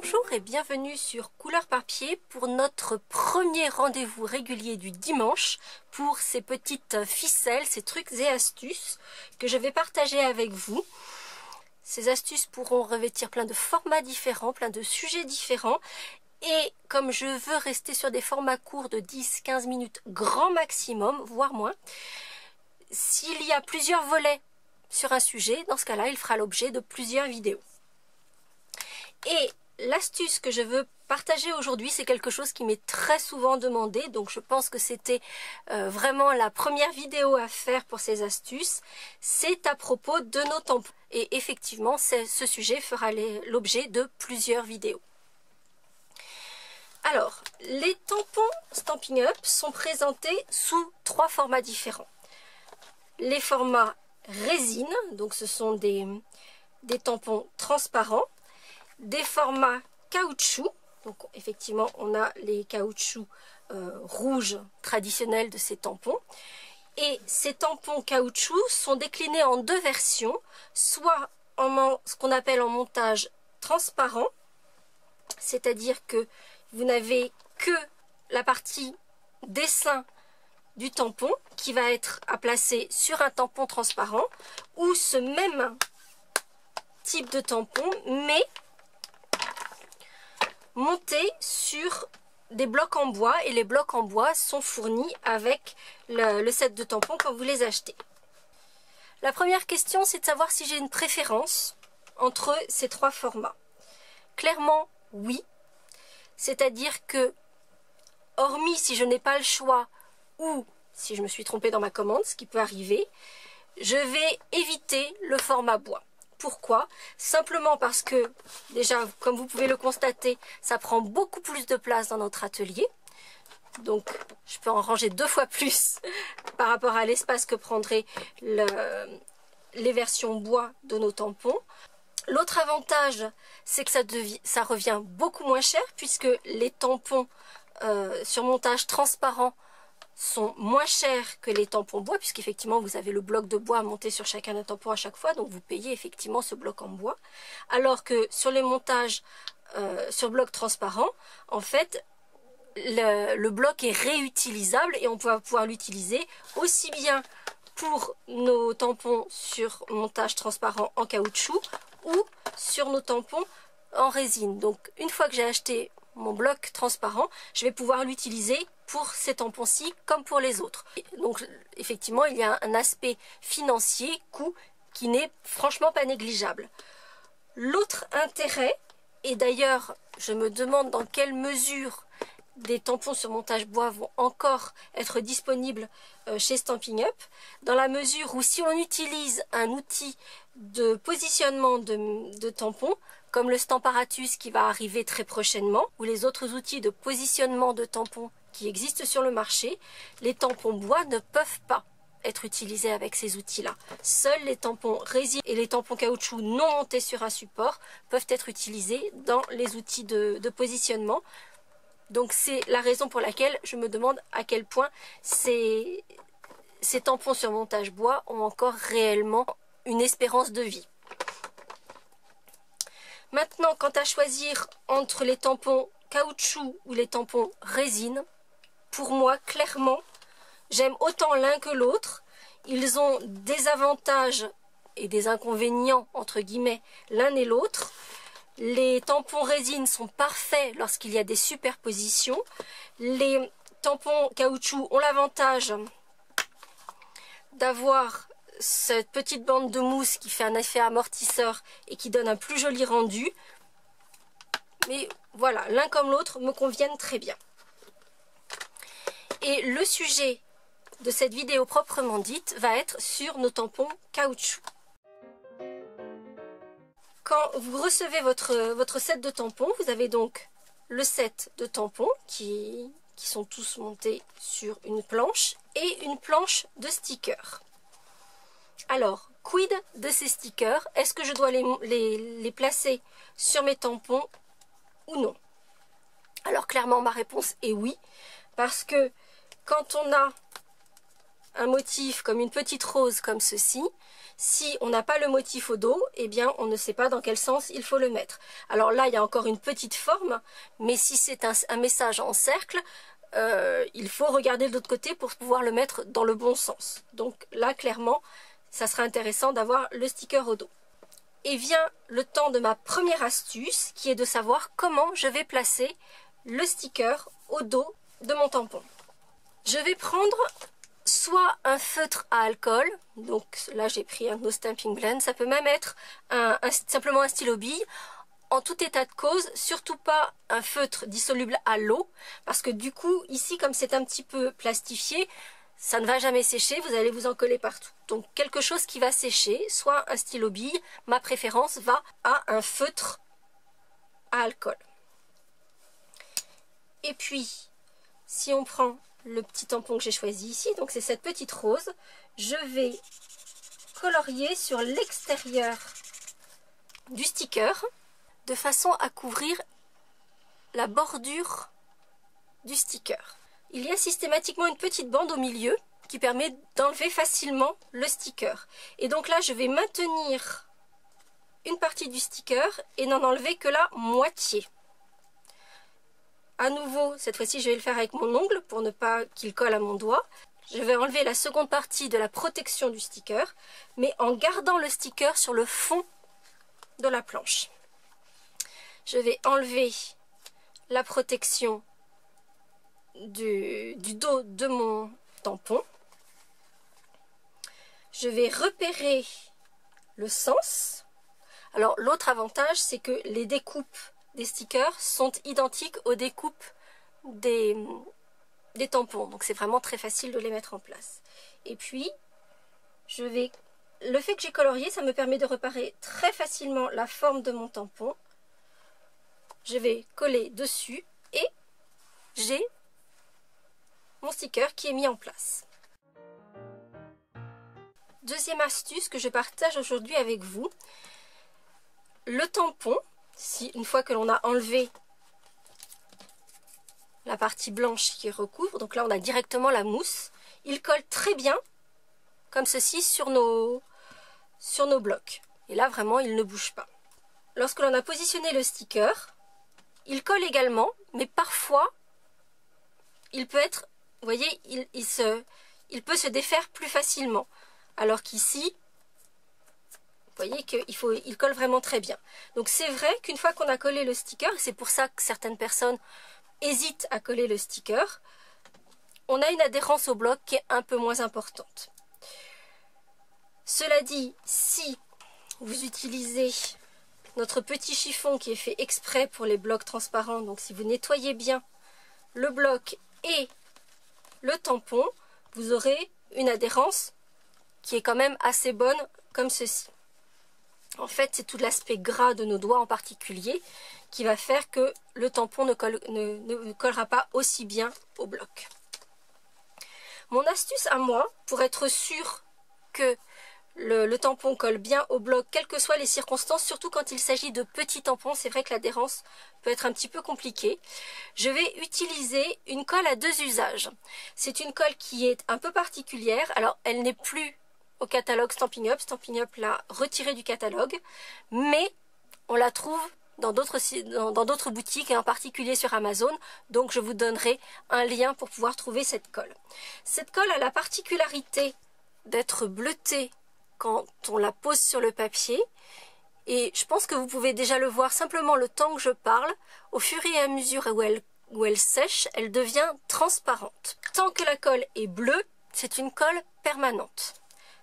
Bonjour et bienvenue sur Couleur Papier pour notre premier rendez-vous régulier du dimanche pour ces petites ficelles, ces trucs et astuces que je vais partager avec vous. Ces astuces pourront revêtir plein de formats différents, plein de sujets différents. Et comme je veux rester sur des formats courts de 10-15 minutes grand maximum, voire moins, s'il y a plusieurs volets sur un sujet, dans ce cas-là, il fera l'objet de plusieurs vidéos. Et l'astuce que je veux partager aujourd'hui, c'est quelque chose qui m'est très souvent demandé, donc je pense que c'était vraiment la première vidéo à faire pour ces astuces. C'est à propos de nos tampons. Et effectivement, ce sujet fera l'objet de plusieurs vidéos. Alors, les tampons Stampin' Up sont présentés sous 3 formats différents. Les formats résine, donc ce sont des tampons transparents. Des formats caoutchouc, donc effectivement on a les caoutchoucs rouges traditionnels de ces tampons. Et ces tampons caoutchouc sont déclinés en 2 versions, soit en ce qu'on appelle en montage transparent, c'est-à-dire que vous n'avez que la partie dessin du tampon qui va être à placer sur un tampon transparent, ou ce même type de tampon, mais monté sur des blocs en bois, et les blocs en bois sont fournis avec le set de tampons quand vous les achetez. La première question, c'est de savoir si j'ai une préférence entre ces 3 formats. Clairement, oui. C'est-à-dire que, hormis si je n'ai pas le choix ou si je me suis trompée dans ma commande, ce qui peut arriver, je vais éviter le format bois. Pourquoi? Simplement parce que, déjà, comme vous pouvez le constater, ça prend beaucoup plus de place dans notre atelier. Donc, je peux en ranger 2 fois plus par rapport à l'espace que prendraient les versions bois de nos tampons. L'autre avantage, c'est que ça revient beaucoup moins cher, puisque les tampons sur montage transparent sont moins chers que les tampons bois, puisqu'effectivement vous avez le bloc de bois à monter sur chacun des tampons à chaque fois, donc vous payez effectivement ce bloc en bois, alors que sur les montages sur bloc transparent, en fait le bloc est réutilisable et on va pouvoir l'utiliser aussi bien pour nos tampons sur montage transparent en caoutchouc ou sur nos tampons en résine. Donc une fois que j'ai acheté mon bloc transparent, je vais pouvoir l'utiliser pour ces tampons-ci comme pour les autres. Donc effectivement, il y a un aspect financier, coût, qui n'est franchement pas négligeable. L'autre intérêt, et d'ailleurs je me demande dans quelle mesure des tampons sur montage bois vont encore être disponibles chez Stampin' Up, dans la mesure où si on utilise un outil de positionnement de tampons, comme le Stamparatus qui va arriver très prochainement, ou les autres outils de positionnement de tampons qui existent sur le marché, les tampons bois ne peuvent pas être utilisés avec ces outils-là. Seuls les tampons résine et les tampons caoutchouc non montés sur un support peuvent être utilisés dans les outils de positionnement. Donc c'est la raison pour laquelle je me demande à quel point ces tampons sur montage bois ont encore réellement une espérance de vie. Maintenant, quant à choisir entre les tampons caoutchouc ou les tampons résine, pour moi, clairement, j'aime autant l'un que l'autre. Ils ont des avantages et des inconvénients, entre guillemets, l'un et l'autre. Les tampons résine sont parfaits lorsqu'il y a des superpositions. Les tampons caoutchouc ont l'avantage d'avoir cette petite bande de mousse qui fait un effet amortisseur et qui donne un plus joli rendu. Mais voilà, l'un comme l'autre me conviennent très bien. Et le sujet de cette vidéo proprement dite va être sur nos tampons caoutchouc. Quand vous recevez votre set de tampons, vous avez donc le set de tampons qui sont tous montés sur une planche et une planche de stickers. Alors, quid de ces stickers? Est-ce que je dois les placer sur mes tampons ou non? Alors clairement ma réponse est oui, parce que quand on a un motif comme une petite rose comme ceci, si on n'a pas le motif au dos, eh bien on ne sait pas dans quel sens il faut le mettre. Alors là, il y a encore une petite forme, mais si c'est un message en cercle, il faut regarder de l'autre côté pour pouvoir le mettre dans le bon sens. Donc là, clairement, ça sera intéressant d'avoir le sticker au dos. Et vient le temps de ma première astuce, qui est de savoir comment je vais placer le sticker au dos de mon tampon. Je vais prendre soit un feutre à alcool, donc là j'ai pris un No Stamping Blend, ça peut même être simplement un stylo bille. En tout état de cause, surtout pas un feutre dissoluble à l'eau, parce que du coup, ici, comme c'est un petit peu plastifié, ça ne va jamais sécher, vous allez vous en coller partout. Donc quelque chose qui va sécher, soit un stylo bille, ma préférence va à un feutre à alcool. Et puis, si on prend le petit tampon que j'ai choisi ici, donc c'est cette petite rose, je vais colorier sur l'extérieur du sticker de façon à couvrir la bordure du sticker. Il y a systématiquement une petite bande au milieu qui permet d'enlever facilement le sticker. Et donc là, je vais maintenir une partie du sticker et n'en enlever que la moitié. À nouveau, cette fois-ci, je vais le faire avec mon ongle pour ne pas qu'il colle à mon doigt. Je vais enlever la seconde partie de la protection du sticker, mais en gardant le sticker sur le fond de la planche. Je vais enlever la protection du dos de mon tampon. Je vais repérer le sens. Alors l'autre avantage, c'est que les découpes des stickers sont identiques aux découpes des tampons. Donc c'est vraiment très facile de les mettre en place. Et puis, le fait que j'ai colorié, ça me permet de repérer très facilement la forme de mon tampon. Je vais coller dessus et j'ai mon sticker qui est mis en place. Deuxième astuce que je partage aujourd'hui avec vous, le tampon, une fois que l'on a enlevé la partie blanche qui recouvre, donc là on a directement la mousse, il colle très bien comme ceci sur nos blocs. Et là vraiment il ne bouge pas. Lorsque l'on a positionné le sticker, il colle également, mais parfois il peut être, vous voyez, il peut se défaire plus facilement. Alors qu'ici, vous voyez qu'il colle vraiment très bien. Donc c'est vrai qu'une fois qu'on a collé le sticker, c'est pour ça que certaines personnes hésitent à coller le sticker, on a une adhérence au bloc qui est un peu moins importante. Cela dit, si vous utilisez notre petit chiffon qui est fait exprès pour les blocs transparents, donc si vous nettoyez bien le bloc et le tampon, vous aurez une adhérence qui est quand même assez bonne comme ceci. En fait, c'est tout l'aspect gras de nos doigts en particulier qui va faire que le tampon ne collera pas aussi bien au bloc. Mon astuce à moi, pour être sûr que le tampon colle bien au bloc, quelles que soient les circonstances, surtout quand il s'agit de petits tampons, c'est vrai que l'adhérence peut être un petit peu compliquée. Je vais utiliser une colle à 2 usages. C'est une colle qui est un peu particulière, alors elle n'est plus au catalogue Stampin' Up. Stampin' Up l'a retirée du catalogue, mais on la trouve dans d'autres boutiques et en particulier sur Amazon, donc je vous donnerai un lien pour pouvoir trouver cette colle. Cette colle a la particularité d'être bleutée quand on la pose sur le papier, et je pense que vous pouvez déjà le voir simplement le temps que je parle. Au fur et à mesure où elle sèche, elle devient transparente. Tant que la colle est bleue, c'est une colle permanente.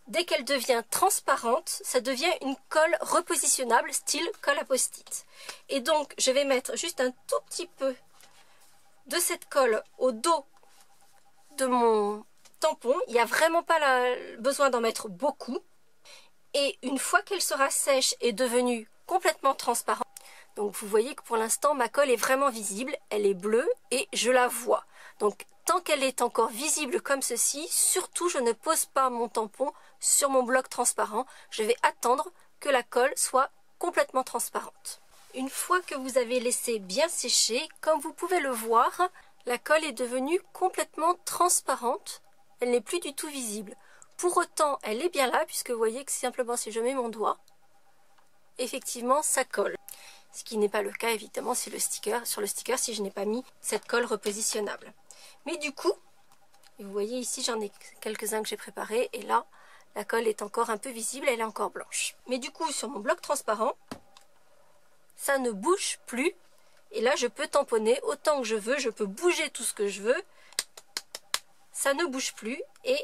Dès qu'elle devient transparente, ça devient une colle repositionnable, style colle à post-it. Et donc, je vais mettre juste un tout petit peu de cette colle au dos de mon tampon. Il n'y a vraiment pas besoin d'en mettre beaucoup. Et une fois qu'elle sera sèche et devenue complètement transparente, donc vous voyez que pour l'instant, ma colle est vraiment visible. Elle est bleue et je la vois. Donc, tant qu'elle est encore visible comme ceci, surtout je ne pose pas mon tampon sur mon bloc transparent. Je vais attendre que la colle soit complètement transparente. Une fois que vous avez laissé bien sécher, comme vous pouvez le voir, la colle est devenue complètement transparente elle n'est plus du tout visible. Pour autant, elle est bien là, puisque vous voyez que simplement si je mets mon doigt, effectivement, ça colle. Ce qui n'est pas le cas, évidemment, sur le sticker, si je n'ai pas mis cette colle repositionnable. Mais du coup, vous voyez ici, j'en ai quelques-uns que j'ai préparés, et là, la colle est encore un peu visible, elle est encore blanche. Mais du coup, sur mon bloc transparent, ça ne bouge plus. Et là, je peux tamponner autant que je veux, je peux bouger tout ce que je veux. Ça ne bouge plus et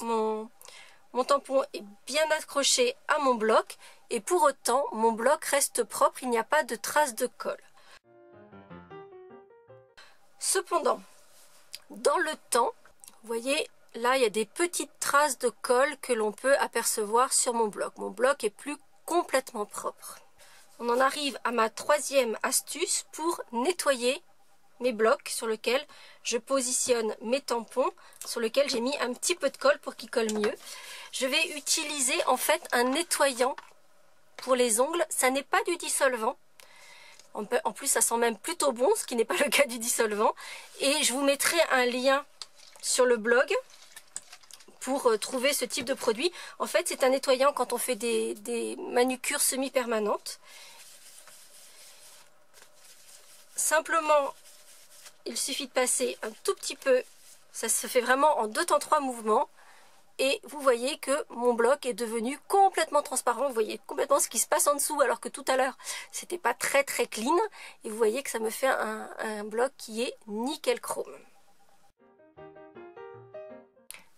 mon tampon est bien accroché à mon bloc. Et pour autant, mon bloc reste propre, il n'y a pas de traces de colle. Cependant, dans le temps, vous voyez, là, il y a des petites traces de colle que l'on peut apercevoir sur mon bloc. Mon bloc est plus complètement propre. On en arrive à ma troisième astuce pour nettoyer mes blocs sur lesquels je positionne mes tampons, sur lesquels j'ai mis un petit peu de colle pour qu'ils collent mieux. Je vais utiliser en fait un nettoyant pour les ongles. Ça n'est pas du dissolvant. En plus, ça sent même plutôt bon, ce qui n'est pas le cas du dissolvant. Et je vous mettrai un lien sur le blog pour trouver ce type de produit. En fait, c'est un nettoyant quand on fait des manucures semi-permanentes. Simplement, il suffit de passer un tout petit peu, ça se fait vraiment en 2 temps 3 mouvements, et vous voyez que mon bloc est devenu complètement transparent. Vous voyez complètement ce qui se passe en dessous, alors que tout à l'heure, c'était pas très clean, et vous voyez que ça me fait un bloc qui est nickel chrome.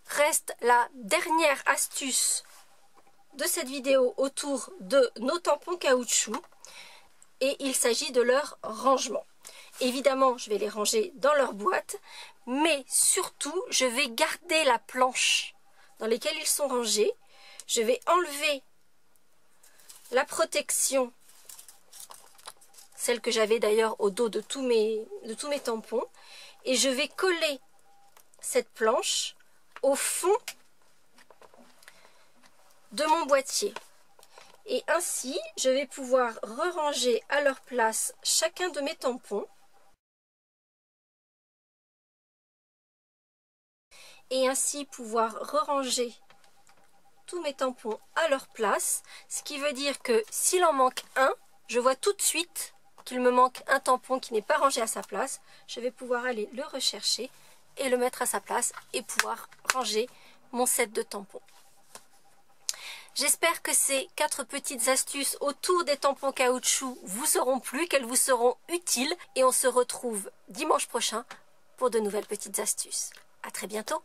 Reste la dernière astuce de cette vidéo autour de nos tampons caoutchouc, et il s'agit de leur rangement. Évidemment, je vais les ranger dans leur boîte, mais surtout, je vais garder la planche dans laquelle ils sont rangés. Je vais enlever la protection, celle que j'avais d'ailleurs au dos de tous mes tampons, et je vais coller cette planche au fond de mon boîtier. Et ainsi, je vais pouvoir re-ranger à leur place chacun de mes tampons. Et ainsi pouvoir re-ranger tous mes tampons à leur place. Ce qui veut dire que s'il en manque un, je vois tout de suite qu'il me manque un tampon qui n'est pas rangé à sa place. Je vais pouvoir aller le rechercher et le mettre à sa place et pouvoir ranger mon set de tampons. J'espère que ces 4 petites astuces autour des tampons caoutchouc vous seront plu, qu'elles vous seront utiles. Et on se retrouve dimanche prochain pour de nouvelles petites astuces. À très bientôt!